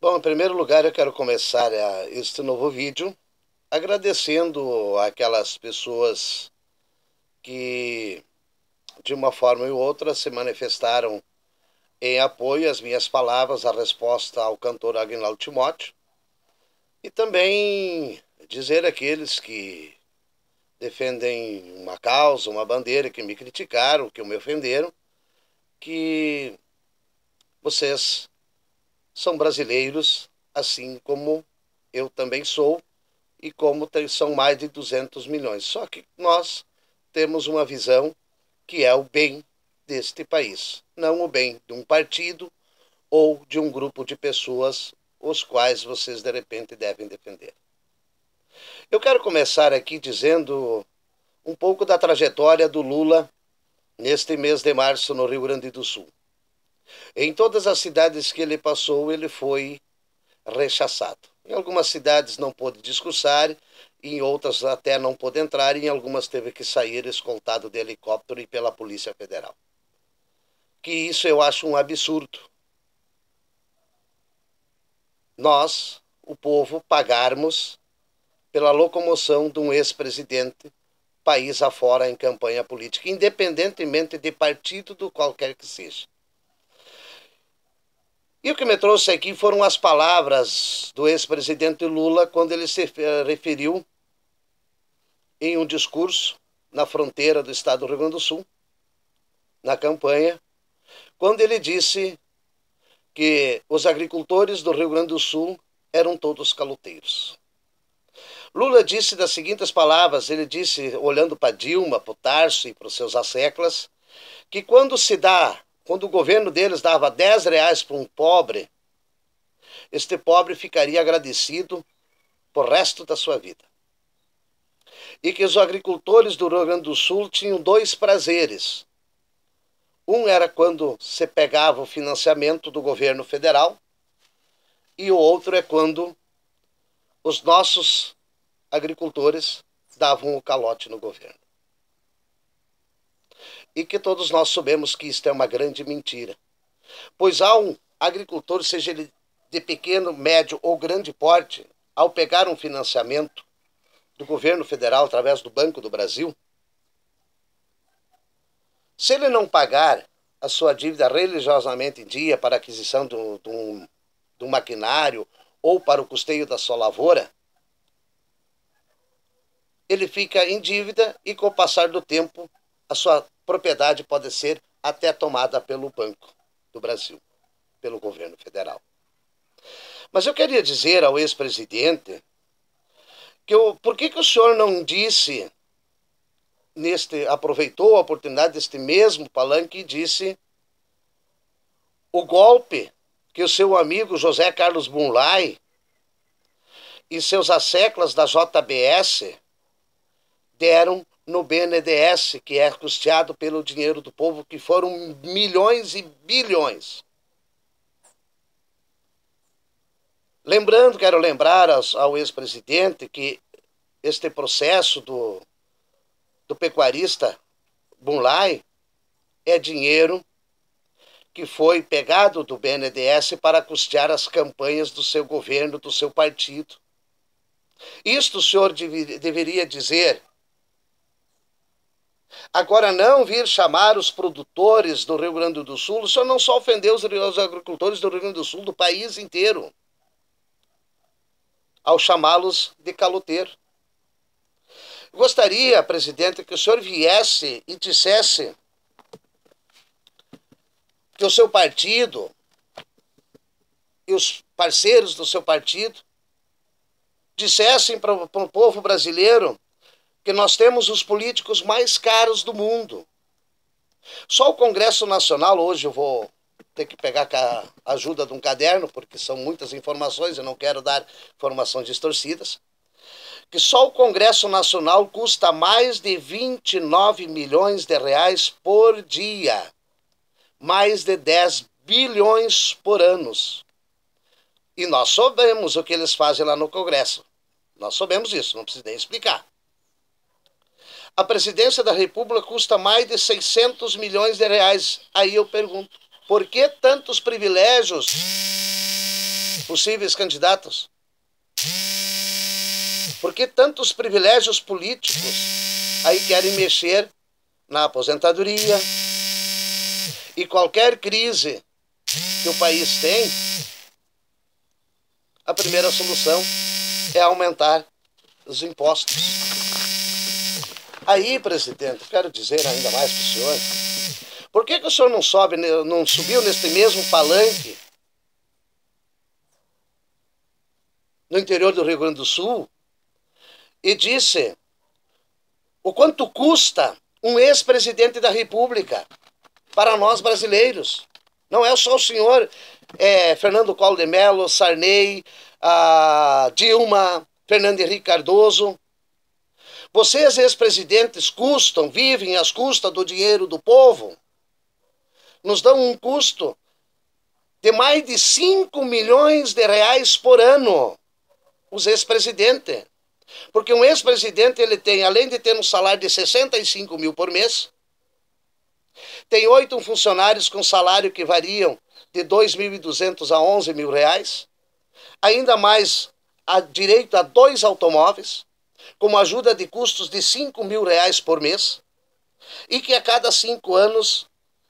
Bom, em primeiro lugar, eu quero começar este novo vídeo agradecendo aquelas pessoas que, de uma forma ou outra, se manifestaram em apoio às minhas palavras, a resposta ao cantor Agnaldo Timóteo, e também dizer àqueles que defendem uma causa, uma bandeira, que me criticaram, que me ofenderam, que vocês são brasileiros, assim como eu também sou, e como são mais de 200 milhões. Só que nós temos uma visão que é o bem deste país, não o bem de um partido ou de um grupo de pessoas os quais vocês de repente devem defender. Eu quero começar aqui dizendo um pouco da trajetória do Lula neste mês de março no Rio Grande do Sul. Em todas as cidades que ele passou, ele foi rechaçado. Em algumas cidades não pôde discursar, em outras até não pôde entrar, e em algumas teve que sair escoltado de helicóptero e pela Polícia Federal. Que isso eu acho um absurdo. Nós, o povo, pagarmos pela locomoção de um ex-presidente país afora em campanha política, independentemente de partido do qualquer que seja. E o que me trouxe aqui foram as palavras do ex-presidente Lula quando ele se referiu em um discurso na fronteira do estado do Rio Grande do Sul, na campanha, quando ele disse que os agricultores do Rio Grande do Sul eram todos caloteiros. Lula disse das seguintes palavras, ele disse, olhando para Dilma, para o Tarso e para os seus asseclas, que quando o governo deles dava R$10 para um pobre, este pobre ficaria agradecido por resto da sua vida. E que os agricultores do Rio Grande do Sul tinham dois prazeres. Um era quando se pegava o financiamento do governo federal, e o outro é quando os nossos agricultores davam o calote no governo. E que todos nós sabemos que isto é uma grande mentira. Pois há um agricultor, seja ele de pequeno, médio ou grande porte, ao pegar um financiamento do governo federal através do Banco do Brasil, se ele não pagar a sua dívida religiosamente em dia para a aquisição de um maquinário ou para o custeio da sua lavoura, ele fica em dívida e, com o passar do tempo, a sua propriedade pode ser até tomada pelo Banco do Brasil, pelo governo federal. Mas eu queria dizer ao ex-presidente que por que o senhor não disse, aproveitou a oportunidade deste mesmo palanque e disse o golpe que o seu amigo José Carlos Bunlai e seus asseclas da JBS deram no BNDES, que é custeado pelo dinheiro do povo, que foram milhões e bilhões. Quero lembrar ao ex-presidente que este processo do pecuarista Bunlai é dinheiro que foi pegado do BNDES para custear as campanhas do seu governo, do seu partido. Isto o senhor deveria dizer. Agora, não vir chamar os produtores do Rio Grande do Sul, o senhor não só ofendeu os agricultores do Rio Grande do Sul, do país inteiro, ao chamá-los de caloteiro. Gostaria, presidente, que o senhor viesse e dissesse que o seu partido e os parceiros do seu partido dissessem para o povo brasileiro que nós temos os políticos mais caros do mundo. Só o Congresso Nacional, hoje eu vou ter que pegar com a ajuda de um caderno, porque são muitas informações, eu não quero dar informações distorcidas, que só o Congresso Nacional custa mais de 29 milhões de reais por dia, mais de 10 bilhões por ano. E nós sabemos o que eles fazem lá no Congresso. Nós sabemos isso, não preciso nem explicar. A presidência da República custa mais de 600 milhões de reais. Aí eu pergunto, por que tantos privilégios possíveis candidatos? Por que tantos privilégios políticos aí querem mexer na aposentadoria? E qualquer crise que o país tem, a primeira solução é aumentar os impostos. Aí, presidente, quero dizer ainda mais para o senhor, por que o senhor não subiu neste mesmo palanque no interior do Rio Grande do Sul e disse o quanto custa um ex-presidente da República para nós brasileiros? Não é só o senhor, Fernando Collor de Mello, Sarney, Dilma, Fernando Henrique Cardoso. Vocês, ex-presidentes, vivem às custas do dinheiro do povo. Nos dão um custo de mais de 5 milhões de reais por ano, os ex-presidentes. Porque um ex-presidente, ele tem, além de ter um salário de 65 mil por mês, tem 8 funcionários com salário que variam de 2.200 a 11 mil reais, ainda mais direito a 2 automóveis, com uma ajuda de custos de 5 mil reais por mês, e que a cada 5 anos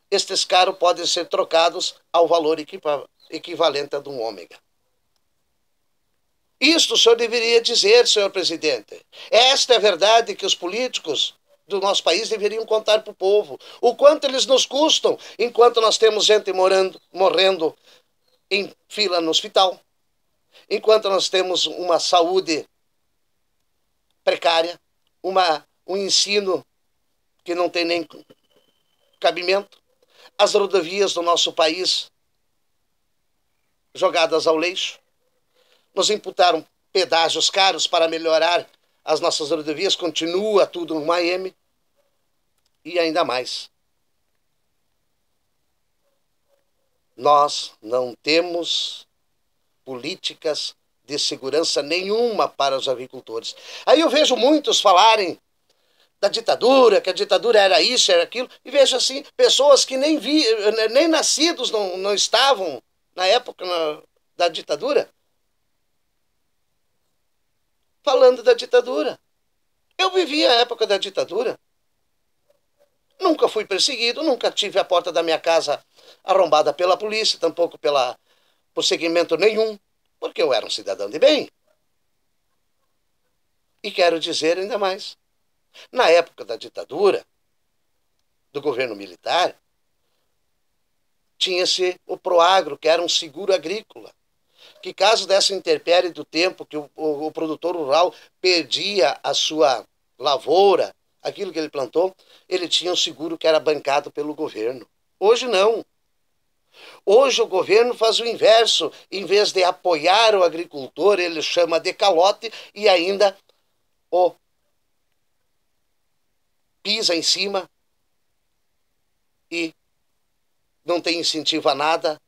estes carros podem ser trocados ao valor equivalente a de um ômega. Isto o senhor deveria dizer, senhor presidente. Esta é a verdade que os políticos do nosso país deveriam contar para o povo. O quanto eles nos custam, enquanto nós temos gente morrendo em fila no hospital, enquanto nós temos uma saúde precária, um ensino que não tem nem cabimento, as rodovias do nosso país jogadas ao lixo. Nos imputaram pedágios caros para melhorar as nossas rodovias, continua tudo no Miami. E ainda mais, nós não temos políticas de segurança nenhuma para os agricultores. Aí eu vejo muitos falarem da ditadura, que a ditadura era isso, era aquilo, e vejo assim, pessoas que nem nascidos não estavam na época da ditadura, falando da ditadura. Eu vivi a época da ditadura. Nunca fui perseguido, nunca tive a porta da minha casa arrombada pela polícia, tampouco por segmento nenhum, porque eu era um cidadão de bem. E quero dizer ainda mais, na época da ditadura, do governo militar, tinha-se o Proagro, que era um seguro agrícola, que caso dessa intempérie do tempo que o produtor rural perdia a sua lavoura, aquilo que ele plantou, ele tinha um seguro que era bancado pelo governo. Hoje não. Hoje o governo faz o inverso. Em vez de apoiar o agricultor, ele chama de calote e ainda o pisa em cima e não tem incentivo a nada,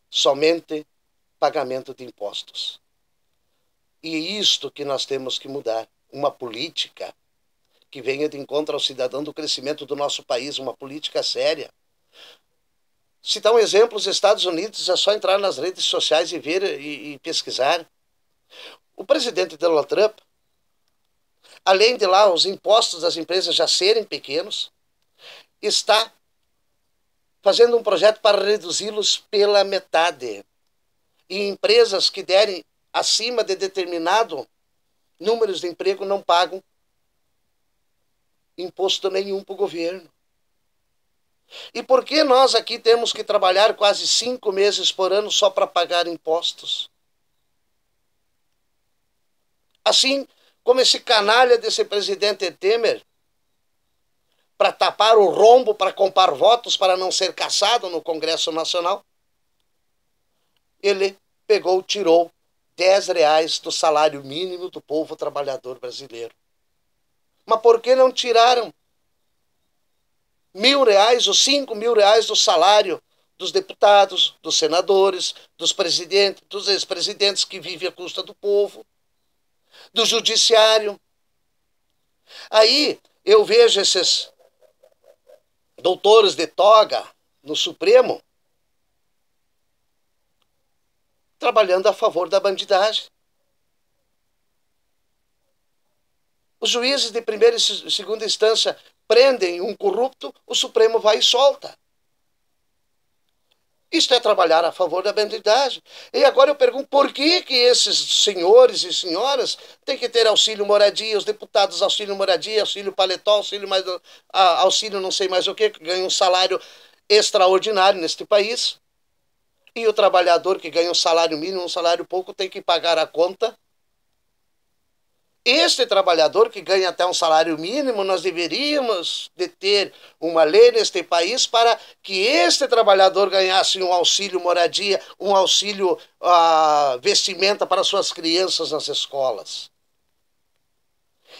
somente pagamento de impostos. E é isto que nós temos que mudar. Uma política que venha de encontro ao cidadão do crescimento do nosso país, uma política séria. Citar um exemplo, os Estados Unidos, é só entrar nas redes sociais e ver e pesquisar. O presidente Donald Trump, além de lá os impostos das empresas já serem pequenos, está fazendo um projeto para reduzi-los pela metade. E empresas que derem acima de determinado número de emprego não pagam imposto nenhum para o governo. E por que nós aqui temos que trabalhar quase 5 meses por ano só para pagar impostos? Assim como esse canalha desse presidente Temer, para tapar o rombo, para comprar votos, para não ser caçado no Congresso Nacional, ele tirou 10 reais do salário mínimo do povo trabalhador brasileiro. Mas por que não tiraram 1.000 reais ou 5 mil reais do salário dos deputados, dos senadores, dos presidentes, dos ex-presidentes que vivem à custa do povo, do judiciário? Aí eu vejo esses doutores de toga no Supremo trabalhando a favor da bandidagem. Os juízes de primeira e segunda instância prendem um corrupto, o Supremo vai e solta. Isto é trabalhar a favor da bandidagem. E agora eu pergunto, por que que esses senhores e senhoras têm que ter auxílio moradia, os deputados auxílio moradia, auxílio paletó, auxílio não sei mais o que ganham um salário extraordinário neste país, e o trabalhador que ganha um salário mínimo, um salário pouco, tem que pagar a conta? Este trabalhador que ganha até um salário mínimo, nós deveríamos de ter uma lei neste país para que este trabalhador ganhasse um auxílio moradia, um auxílio vestimenta para suas crianças nas escolas.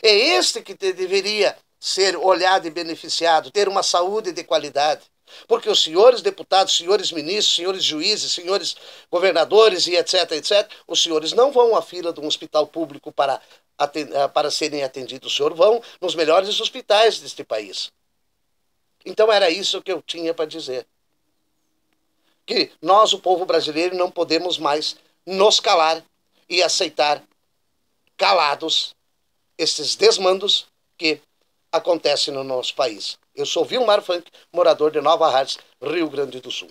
É este que deveria ser olhado e beneficiado, ter uma saúde de qualidade. Porque os senhores deputados, senhores ministros, senhores juízes, senhores governadores e etc, etc, os senhores não vão à fila de um hospital público para serem atendidos. Os senhores vão nos melhores hospitais deste país. Então era isso que eu tinha para dizer. Que nós, o povo brasileiro, não podemos mais nos calar e aceitar calados esses desmandos que acontecem no nosso país. Eu sou Vilmar Funk, morador de Nova Hartz, Rio Grande do Sul.